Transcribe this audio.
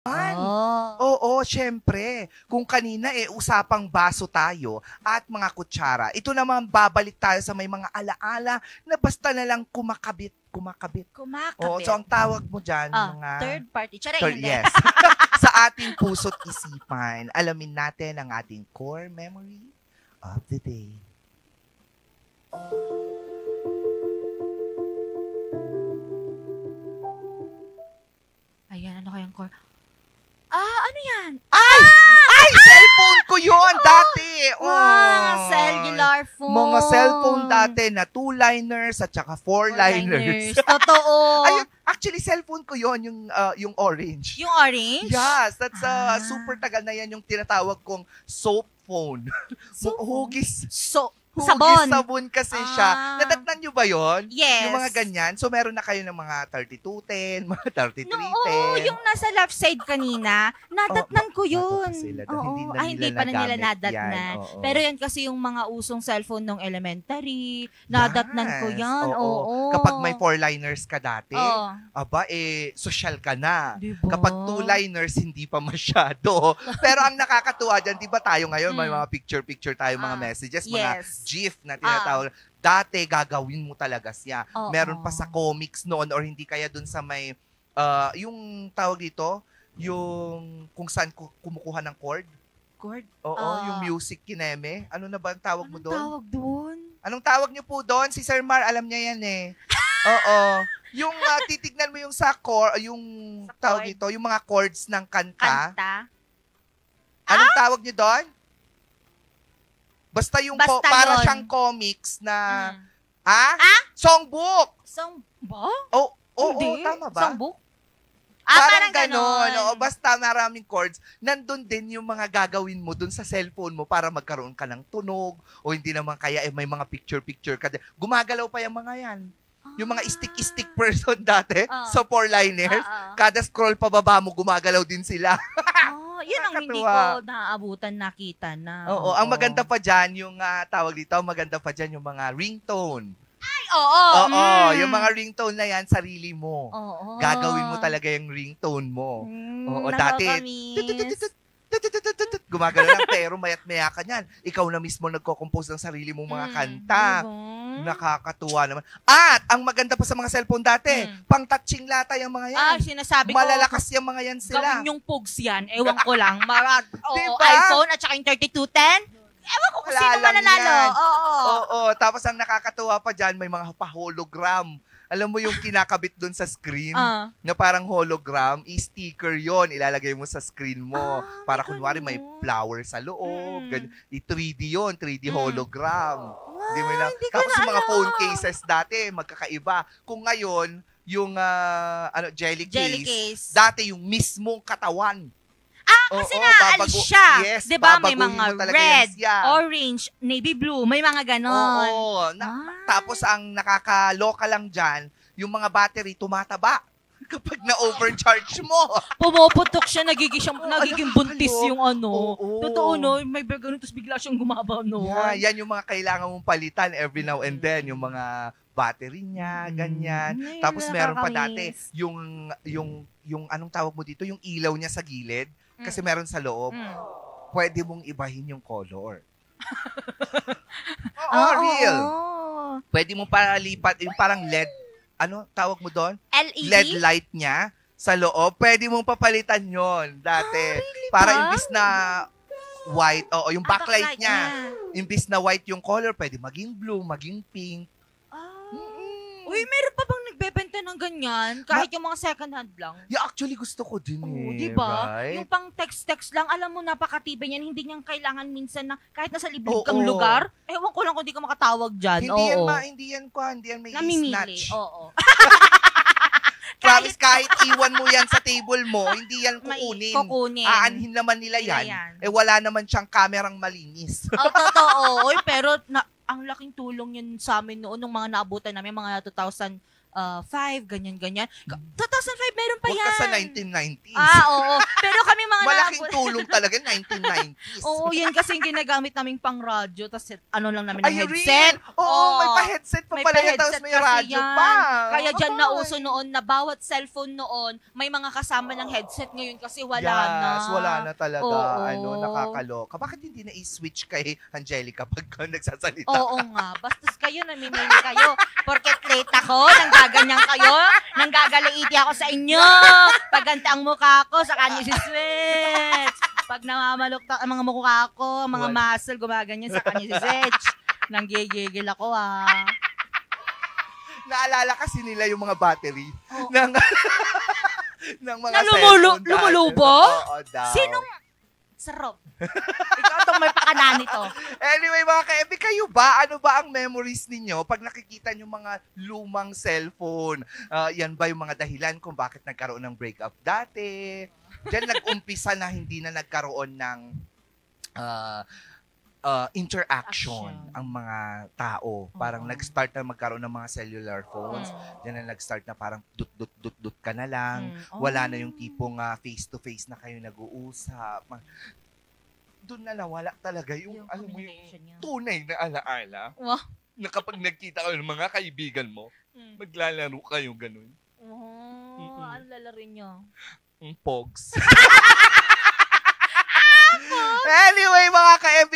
Oh. Oo, syempre. Kung kanina usapang baso tayo at mga kutsara, ito naman babalik tayo sa may mga alaala na basta na lang kumakabit. Oo, so ang tawag mo dyan, mga... Third party. Charay, yes. Sa ating puso't isipan, alamin natin ang ating core memory of the day. Ayan, ano kayang core? Ano yan? Ay! Cellphone ko yun dati! Cellular phone. Mga cellphone dati na 2-liners at saka 4-liners. Totoo. Ayun, actually, cellphone ko yun, yung orange. Yung orange? Yes, that's super tagal na yan yung tinatawag kong soap phone. Hugis. Sabon kasi siya. Nadatnan nyo ba yon? Yes. Yung mga ganyan. So, meron na kayo ng mga 3210, mga 3310. Oo, yung nasa left side kanina, nadatnan ko yun. Hindi pa na nila nadatnan. Pero yan kasi yung mga usong cellphone ng elementary, nadatnan ko yan. Oo. Kapag may 4-liners ka dati, social ka na. Diba? Kapag 2-liners, hindi pa masyado. Pero ang nakakatuwa dyan, di ba tayo ngayon, may mga picture tayo, mga messages, mga GIF na tinatawag. Dati, gagawin mo talaga siya. Meron pa sa comics noon or hindi kaya dun sa may, yung tawag dito, yung kung saan kumukuha ng chord. Chord? Oo, yung music kineme. Ano na ba ang tawag mo doon? Anong tawag doon? Anong tawag niyo po doon? Si Sir Mar, alam niya yan eh. Oo. Yung titignan mo yung sa chord, yung tawag dito, yung mga chords ng kanta. Anong tawag niyo doon? Basta para siyang comics na, Songbook! Songbook? Oo, tama ba? Songbook? Parang ganon. Oo, basta maraming chords. Nandun din yung mga gagawin mo dun sa cellphone mo para magkaroon ka ng tunog o hindi naman kaya may mga picture ka. Gumagalaw pa yung mga yan. Yung mga stick person dati sa 4-liners, kada scroll pababa mo, gumagalaw din sila. Yun ang hindi ko naaabutan, nakita na. Oo, ang maganda pa dyan, yung tawag dito, maganda pa dyan yung mga ringtone. Ay, oo. Yung mga ringtone na yan, sarili mo. Gagawin mo talaga yung ringtone mo. Dati, gumagalaw lang, pero mayat-maya ka niyan. Ikaw na mismo nagko-compose ng sarili mong mga kanta. Nakakatuwa naman. At, ang maganda pa sa mga cellphone dati, pang-touching lata yung mga yan. Sinasabi ko. Malalakas yung mga yan sila. Gawin yung pugs yan. Ewan ko lang. Diba? iPhone at saka yung 3210. Ewan ko kung sino mananalo. Oo. Tapos ang nakakatuwa pa dyan, may mga pa-hologram. Alam mo yung kinakabit dun sa screen na parang hologram, sticker yon, ilalagay mo sa screen mo. Para kunwari may flower sa loob. 3D yon, 3D hologram. Hindi mo lang. Tapos yung mga phone cases dati, magkakaiba. Kung ngayon, yung jelly case, dati yung mismong katawan. Kasi naalis siya. Yes, diba? May mga red, yan. orange, navy blue. May mga ganon. Oo. Tapos ang nakakaloka lang dyan, yung mga battery tumataba kapag na-overcharge mo. Pumuputok siya, nagiging buntis yung ano. Totoo, no? May ganun, tapos bigla siyang gumaba, no? Yan yung mga kailangan mong palitan every now and then. Yung mga battery niya, ganyan. Tapos meron pa dati, yung anong tawag mo dito, yung ilaw niya sa gilid. Kasi meron sa loob, pwede mong ibahin yung color. Real. Pwede mong paralipat, yung parang LED, ano tawag mo doon? LED light niya sa loob. Pwede mong papalitan yon dati. Para imbis na white, yung backlight niya. Imbis na white yung color, pwede maging blue, maging pink. Uy, meron pa bang nagbebenta ng ganyan? Kahit yung mga second hand lang? Yeah, actually gusto ko din diba? Right? Yung pang text lang, alam mo, napakatibay niyan. Hindi niyang kailangan minsan na kahit nasa liblib kang lugar. Ewan ko lang kung di ka makatawag dyan. Hindi yan may snatch. Oo. Promise, kahit iwan mo yan sa table mo, hindi yan kukunin. Aanhin naman nila yan. Wala naman siyang kamerang malinis. Totoo. Uy, pero ang laking tulong yun sa amin noon nung mga naabutan namin, mga 2005, ganyan-ganyan. 2005, meron pa yan. Huwag ka sa 1990s. Oo. Pero kami mga Malaking tulong talaga, 1990s. Oo, yan kasi yung ginagamit naming pang radyo, tapos ano lang namin ng Ay, headset. Oo, may pa-headset pa pala yan, tapos may radyo pa. Kaya dyan nauso noon na bawat cellphone noon, may mga kasama ng headset ngayon kasi wala na. Yes, wala na talaga. Oo. Nakakaloka. Bakit hindi na i-switch kay Angelica pag nagsasalita? Oo nga. Bastos kayo, namimili kayo. Porket late ako, nanggaganyan kayo, nanggagalaiti ako sa inyo. Paganta ang mukha ko, sa kanya si Switch. Pag namamalukta ang mga mukha ko, mga muscle, gumaganyan sa kanya si Switch. Nanggigigil ako Naalala kasi nila yung mga battery ng mga na cellphone. lumulubo? Oo daw. Sinong sarap? Ikaw itong may pakana nito. Anyway, mga ka-FB, kayo ba? Ano ba ang memories ninyo pag nakikita nyo mga lumang cellphone? Yan ba yung mga dahilan kung bakit nagkaroon ng breakup dati? Diyan nag-umpisa na hindi na nagkaroon ng interaction ang mga tao. Parang nag-start na magkaroon ng mga cellular phones. Diyan na nag-start na parang dut ka na lang. Wala na yung tipong face-to-face na kayo nag-uusap. Doon na nawala talaga yung alam mo yung tunay na alaala. Na kapag nagkita kayo ng mga kaibigan mo, maglalaro kayo ganun. Ano lalarin nyo? Pogs. Anyway, mga ka-MB,